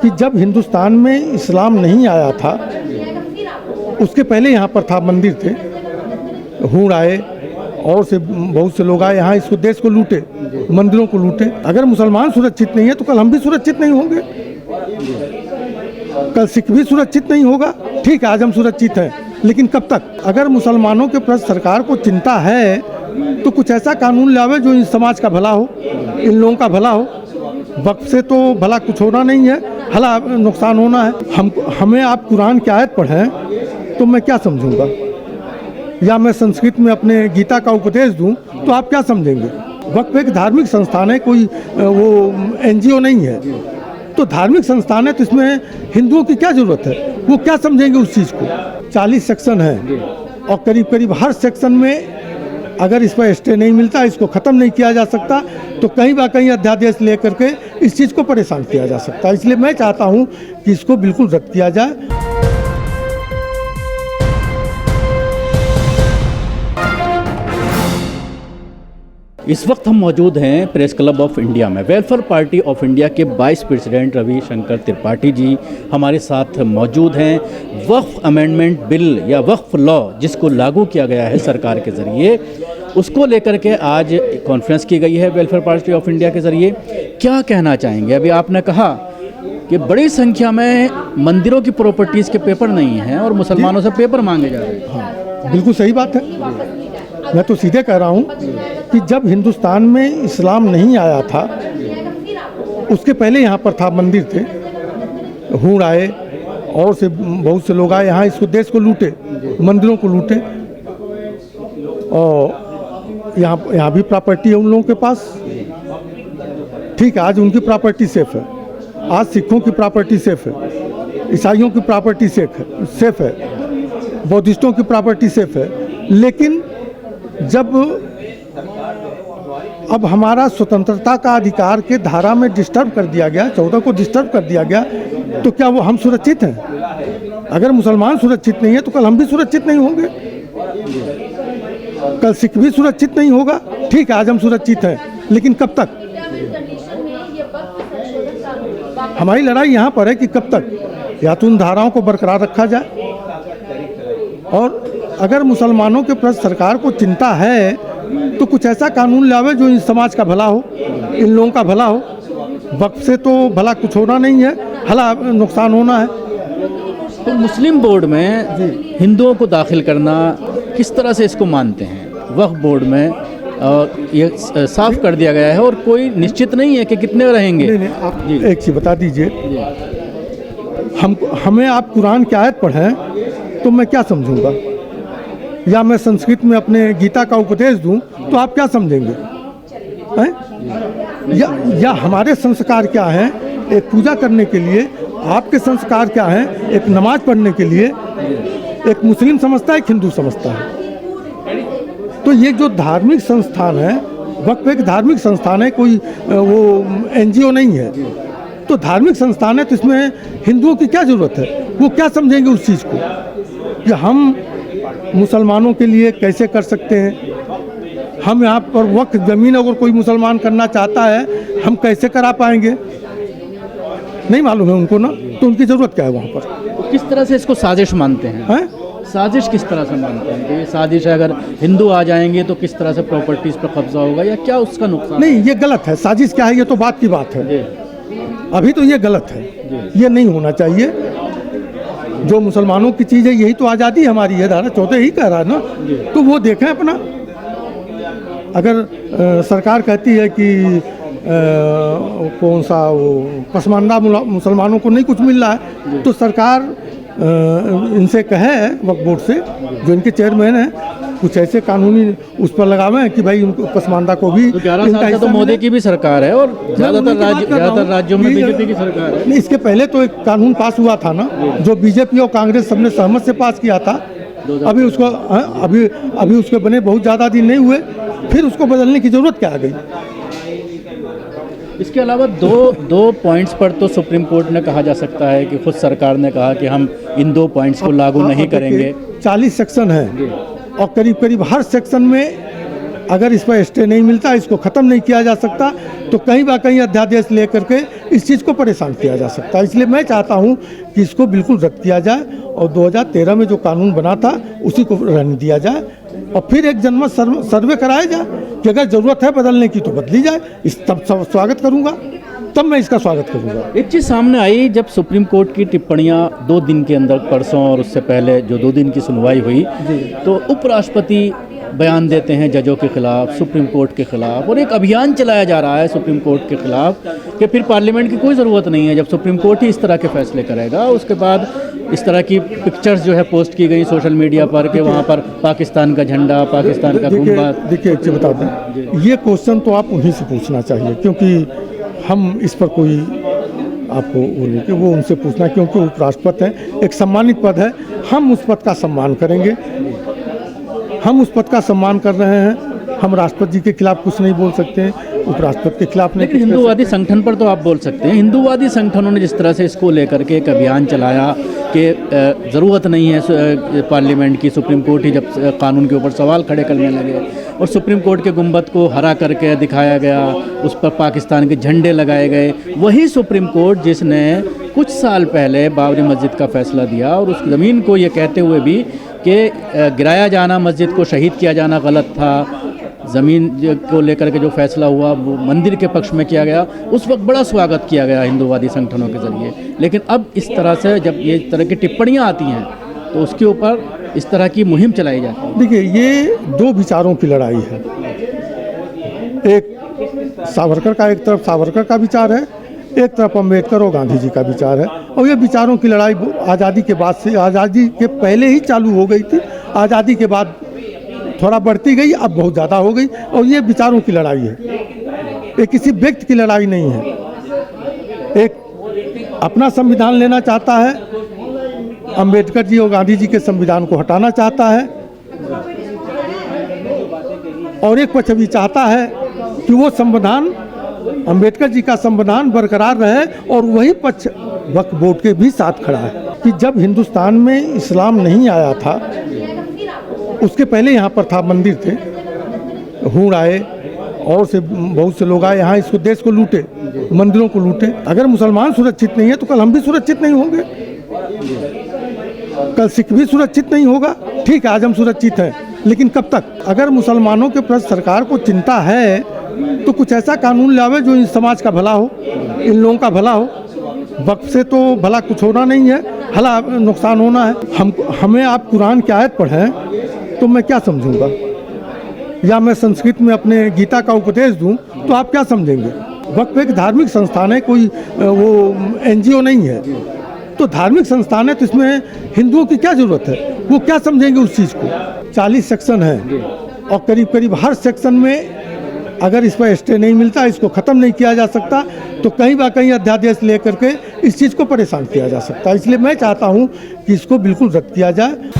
कि जब हिंदुस्तान में इस्लाम नहीं आया था, उसके पहले यहाँ पर था, मंदिर थे, हूण आए और से बहुत से लोग आए यहाँ, इसको देश को लूटे, मंदिरों को लूटे। अगर मुसलमान सुरक्षित नहीं है तो कल हम भी सुरक्षित नहीं होंगे, कल सिख भी सुरक्षित नहीं होगा। ठीक है, आज हम सुरक्षित हैं, लेकिन कब तक? अगर मुसलमानों के प्रति सरकार को चिंता है तो कुछ ऐसा कानून लावे जो इन समाज का भला हो, इन लोगों का भला हो। वक्त से तो भला कुछ होना नहीं है, भला नुकसान होना है। हमें आप कुरान की आयत पढ़ें तो मैं क्या समझूंगा, या मैं संस्कृत में अपने गीता का उपदेश दूं तो आप क्या समझेंगे? वक्फ एक धार्मिक संस्थान है, कोई वो NGO नहीं है। तो धार्मिक संस्थान है तो इसमें हिंदुओं की क्या ज़रूरत है? वो क्या समझेंगे उस चीज़ को? 40 सेक्शन है और करीब करीब हर सेक्शन में अगर इस पर स्टे नहीं मिलता, इसको ख़त्म नहीं किया जा सकता, तो कहीं बा कहीं अध्यादेश लेकर के इस चीज़ को परेशान किया जा सकता है। इसलिए मैं चाहता हूँ कि इसको बिल्कुल रद्द किया जाए। इस वक्त हम मौजूद हैं प्रेस क्लब ऑफ इंडिया में। वेलफेयर पार्टी ऑफ इंडिया के वाइस प्रेसिडेंट रविशंकर त्रिपाठी जी हमारे साथ मौजूद हैं। वक्फ अमेंडमेंट बिल या वक्फ लॉ जिसको लागू किया गया है सरकार के ज़रिए, उसको लेकर के आज कॉन्फ्रेंस की गई है वेलफेयर पार्टी ऑफ इंडिया के ज़रिए। क्या कहना चाहेंगे? अभी आपने कहा कि बड़ी संख्या में मंदिरों की प्रॉपर्टीज़ के पेपर नहीं हैं और मुसलमानों से पेपर मांगे जा रहे हैं। हाँ, बिल्कुल सही बात है। मैं तो सीधे कह रहा हूँ कि जब हिंदुस्तान में इस्लाम नहीं आया था, उसके पहले यहाँ पर था, मंदिर थे, हूण आए और से बहुत से लोग आए यहाँ, इसको देश को लूटे, मंदिरों को लूटे। और यहाँ भी प्रॉपर्टी है उन लोगों के पास। ठीक है, आज उनकी प्रॉपर्टी सेफ है, आज सिखों की प्रॉपर्टी सेफ है, ईसाइयों की प्रॉपर्टी सेफ है, बौद्धिस्टों की प्रॉपर्टी सेफ है। लेकिन जब अब हमारा स्वतंत्रता का अधिकार के धारा में डिस्टर्ब कर दिया गया, 14 को डिस्टर्ब कर दिया गया, तो क्या वो हम सुरक्षित हैं? अगर मुसलमान सुरक्षित नहीं है तो कल हम भी सुरक्षित नहीं होंगे, कल सिख भी सुरक्षित नहीं होगा। ठीक है, आज हम सुरक्षित हैं, लेकिन कब तक? हमारी लड़ाई यहाँ पर है कि कब तक या तो उन धाराओं को बरकरार रखा जाए, और अगर मुसलमानों के प्रति सरकार को चिंता है तो कुछ ऐसा कानून लावे जो इन समाज का भला हो, इन लोगों का भला हो। वक्त से तो भला कुछ होना नहीं है, भला नुकसान होना है। तो मुस्लिम बोर्ड में हिंदुओं को दाखिल करना किस तरह से इसको मानते हैं? वक्फ बोर्ड में ये साफ कर दिया गया है और कोई निश्चित नहीं है कि कितने रहेंगे। नहीं, आप एक चीज़ बता दीजिए, हमें आप कुरान की आयत पढ़ें तो मैं क्या समझूंगा, या मैं संस्कृत में अपने गीता का उपदेश दूं तो आप क्या समझेंगे? या हमारे संस्कार क्या हैं एक पूजा करने के लिए, आपके संस्कार क्या हैं एक नमाज पढ़ने के लिए? एक मुस्लिम समझता है, एक हिंदू समझता है। तो ये जो धार्मिक संस्थान है, वक्फ एक धार्मिक संस्थान है, कोई वो NGO नहीं है। तो धार्मिक संस्थान है तो इसमें हिंदुओं की क्या ज़रूरत है? वो क्या समझेंगे उस चीज़ को कि हम मुसलमानों के लिए कैसे कर सकते हैं? हम यहाँ पर वक्फ ज़मीन अगर कोई मुसलमान करना चाहता है, हम कैसे करा पाएंगे? नहीं मालूम है उनको ना, तो उनकी ज़रूरत क्या है वहाँ पर? तो किस तरह से इसको साजिश मानते हैं? साजिश किस तरह से मानते हैं कि ये साजिश है? अगर हिंदू आ जाएंगे तो किस तरह से प्रॉपर्टीज़ पर कब्जा होगा या क्या उसका नुकसान? नहीं, ये गलत है। साजिश क्या है, ये तो बात की बात है। अभी तो ये गलत है, ये नहीं होना चाहिए। जो मुसलमानों की चीज़ है, यही तो आज़ादी हमारी है, धारा 14 ही कह रहा है ना, तो वो देखें अपना। अगर सरकार कहती है कि कौन सा वो पसमानदा मुसलमानों को नहीं कुछ मिल रहा है, तो सरकार इनसे कहे, वक्फ बोर्ड से, जो इनके चेयरमैन हैं, कुछ ऐसे कानूनी उस पर लगावें कि भाई उनको पसमानदा को भी। 11 साल से तो मोदी की भी सरकार है और ज़्यादातर राज्यों में बीजेपी की सरकार है। नहीं, इसके पहले तो एक कानून पास हुआ था ना, जो बीजेपी और कांग्रेस सबने सहमत से पास किया था। अभी उसको अभी उसके बने बहुत ज़्यादा दिन नहीं हुए, फिर उसको बदलने की ज़रूरत क्या आ गई? इसके अलावा दो पॉइंट्स पर तो सुप्रीम कोर्ट ने कहा जा सकता है कि खुद सरकार ने कहा कि हम इन 2 पॉइंट्स को लागू नहीं करेंगे। 40 सेक्शन है और करीब करीब हर सेक्शन में अगर इस पर स्टे नहीं मिलता, इसको ख़त्म नहीं किया जा सकता, तो कहीं बा कहीं अध्यादेश लेकर के इस चीज़ को परेशान किया जा सकता है। इसलिए मैं चाहता हूँ कि इसको बिल्कुल रद्द किया जाए और 2013 में जो कानून बना था उसी को रहने दिया जाए और फिर एक जनमत सर्वे कराया जाए कि अगर ज़रूरत है बदलने की तो बदली जाए। इस तब स्वागत करूँगा, तब मैं इसका स्वागत करूँगा। एक चीज़ सामने आई जब सुप्रीम कोर्ट की टिप्पणियां 2 दिन के अंदर, परसों और उससे पहले जो 2 दिन की सुनवाई हुई, तो उपराष्ट्रपति बयान देते हैं जजों के खिलाफ, सुप्रीम कोर्ट के खिलाफ, और एक अभियान चलाया जा रहा है सुप्रीम कोर्ट के खिलाफ कि फिर पार्लियामेंट की कोई ज़रूरत नहीं है, जब सुप्रीम कोर्ट ही इस तरह के फैसले करेगा। उसके बाद इस तरह की पिक्चर्स जो है पोस्ट की गई सोशल मीडिया पर कि वहाँ पर पाकिस्तान का झंडा, पाकिस्तान का गुंबद। देखिए एक चीज़ बता दें, ये क्वेश्चन तो आप उन्हीं से पूछना चाहिए, क्योंकि हम इस पर कोई आपको वो नहीं कि वो उनसे पूछना, क्योंकि उपराष्ट्रपति हैं, एक सम्मानित पद है, हम उस पद का सम्मान करेंगे। हम उस पद का सम्मान कर रहे हैं, हम राष्ट्रपति जी के खिलाफ कुछ नहीं बोल सकते हैं, उपराष्ट्रपति के खिलाफ नहीं। लेकिन हिंदूवादी संगठन पर तो आप बोल सकते हैं। हिंदूवादी संगठनों ने जिस तरह से इसको लेकर के एक अभियान चलाया कि ज़रूरत नहीं है पार्लियामेंट की, सुप्रीम कोर्ट ही जब कानून के ऊपर सवाल खड़े करने लगे और सुप्रीम कोर्ट के गुंबद को हरा करके दिखाया गया, उस पर पाकिस्तान के झंडे लगाए गए, वही सुप्रीम कोर्ट जिसने कुछ साल पहले बाबरी मस्जिद का फैसला दिया और उस ज़मीन को ये कहते हुए भी कि गिराया जाना, मस्जिद को शहीद किया जाना गलत था, ज़मीन को लेकर के जो फैसला हुआ वो मंदिर के पक्ष में किया गया, उस वक्त बड़ा स्वागत किया गया हिंदूवादी संगठनों के ज़रिए। लेकिन अब इस तरह से जब ये तरह की टिप्पणियां आती हैं तो उसके ऊपर इस तरह की मुहिम चलाई जाती है। देखिए, ये 2 विचारों की लड़ाई है। एक सावरकर का, एक तरफ सावरकर का विचार है, एक तरफ अम्बेडकर और गांधी जी का विचार है, और ये विचारों की लड़ाई आज़ादी के बाद से, आज़ादी के पहले ही चालू हो गई थी, आज़ादी के बाद थोड़ा बढ़ती गई, अब बहुत ज़्यादा हो गई, और ये विचारों की लड़ाई है, ये किसी व्यक्ति की लड़ाई नहीं है। एक अपना संविधान लेना चाहता है, अम्बेडकर जी और गांधी जी के संविधान को हटाना चाहता है, और एक पक्ष भी चाहता है कि वो संविधान, अम्बेडकर जी का संविधान बरकरार रहे, और वही पक्ष वक्फ बोर्ड के भी साथ खड़ा है कि जब हिंदुस्तान में इस्लाम नहीं आया था, उसके पहले यहाँ पर था, मंदिर थे, हूण आए और से बहुत से लोग आए यहाँ, इसको देश को लूटे, मंदिरों को लूटे। अगर मुसलमान सुरक्षित नहीं है तो कल हम भी सुरक्षित नहीं होंगे, कल सिख भी सुरक्षित नहीं होगा। ठीक है, आज हम सुरक्षित हैं, लेकिन कब तक? अगर मुसलमानों के प्रति सरकार को चिंता है तो कुछ ऐसा कानून लावे जो इन समाज का भला हो, इन लोगों का भला हो। वक्त से तो भला कुछ होना नहीं है, भला नुकसान होना है। हमें आप कुरान की आयत पढ़ें तो मैं क्या समझूंगा, या मैं संस्कृत में अपने गीता का उपदेश दूं तो आप क्या समझेंगे? वक्फ एक धार्मिक संस्थान है, कोई वो NGO नहीं है। तो धार्मिक संस्थान है तो इसमें हिंदुओं की क्या ज़रूरत है, वो क्या समझेंगे उस चीज़ को? 40 सेक्शन है और करीब करीब हर सेक्शन में अगर इस पर स्टे नहीं मिलता, इसको ख़त्म नहीं किया जा सकता, तो कहीं बा कहीं अध्यादेश लेकर के इस चीज़ को परेशान किया जा सकता है। इसलिए मैं चाहता हूँ कि इसको बिल्कुल रद्द किया जाए।